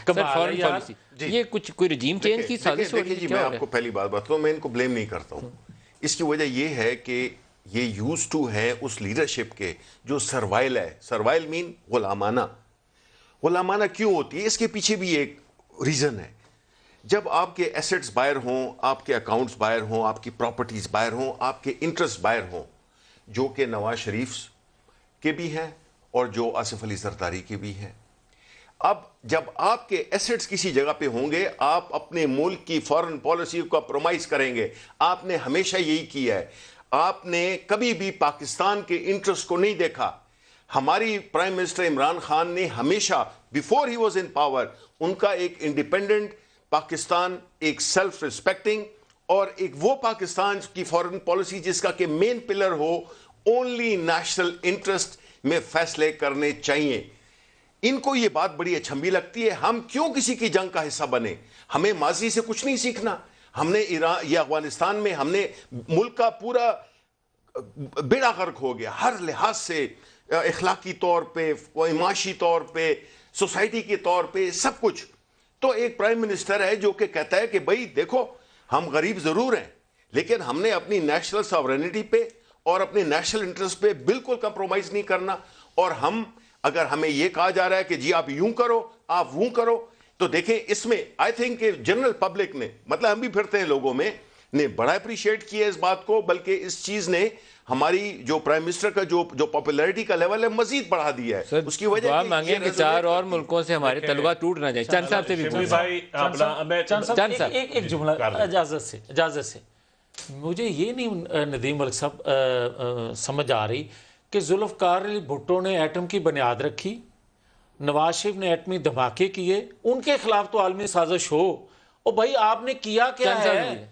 Foreign policy یہ کچھ کوئی رجیم چینج کی سازش ہو رہی ہے؟ دیکھیے جی، میں آپ کو پہلی بات بتاؤں، میں ان کو بلیم نہیں کرتا ہوں. اس کی وجہ یہ ہے کہ یہ یوز ٹو ہیں اس لیڈرشپ کے جو سروائل ہے. سروائل مین غلامانہ. غلامانہ کیوں ہوتی ہے؟ اس کے پیچھے بھی ایک ریزن ہے. جب آپ کے ایسٹس بائر ہوں، آپ کے اکاؤنٹس بائر ہوں، آپ کی پراپرٹیز بائر ہوں، آپ کے انٹرسٹ بائر ہوں، جو کہ نواز شریف کے بھی ہیں اور جو آصف علی زرداری کے بھی ہیں. اب جب آپ کے ایسٹس کسی جگہ پہ ہوں گے، آپ اپنے ملک کی فارن پالیسی کو کمپرومائز کریں گے. آپ نے ہمیشہ یہی کیا ہے. آپ نے کبھی بھی پاکستان کے انٹرسٹ کو نہیں دیکھا. ہماری پرائم منسٹر عمران خان نے ہمیشہ بیفور ہی واز ان پاور ان کا ایک انڈیپینڈنٹ پاکستان، ایک سیلف ریسپیکٹنگ اور ایک وہ پاکستان کی فارن پالیسی جس کا کہ مین پلر ہو اونلی نیشنل انٹرسٹ میں فیصلے کرنے چاہیے. ان کو یہ بات بڑی اچھمبی لگتی ہے. ہم کیوں کسی کی جنگ کا حصہ بنے؟ ہمیں ماضی سے کچھ نہیں سیکھنا. ہم نے ایران یا افغانستان میں ہم نے ملک کا پورا بیڑا غرق ہو گیا ہر لحاظ سے، اخلاقی طور پہ، معاشی طور پہ، سوسائٹی کے طور پہ، سب کچھ. تو ایک پرائم منسٹر ہے جو کہ کہتا ہے کہ بھئی دیکھو ہم غریب ضرور ہیں لیکن ہم نے اپنی نیشنل ساورینٹی پہ اور اپنے نیشنل انٹرسٹ پہ بالکل کمپرومائز نہیں کرنا. اور ہم اگر ہمیں یہ کہا جا رہا ہے کہ جی آپ یوں کرو، آپ وہ کرو، تو دیکھیں اس میں آئی تھنک کہ جنرل پبلک نے، مطلب ہم بھی پھرتے ہیں لوگوں میں، نے بڑا اپریشیٹ کیا اس بات کو. بلکہ اس چیز نے ہماری جو پرائم منسٹر کا جو پاپولیرٹی کا لیول ہے مزید بڑھا دیا ہے. اس کی وجہ دعا مانگیں کہ 4 اور ملکوں سے ہمارے تعلقات ٹوٹ نہ جائیں. چند صاحب سے بھی چند صاحب ایک جملہ اجازت سے مجھے یہ نہیں ندیم ملک صاحب سمجھ آ رہی کہ ذوالفقار علی بھٹو نے ایٹم کی بنیاد رکھی، نواز شریف نے ایٹمی دھماکے کیے، ان کے خلاف تو عالمی سازش ہو. اور بھائی آپ نے کیا کیا ہے؟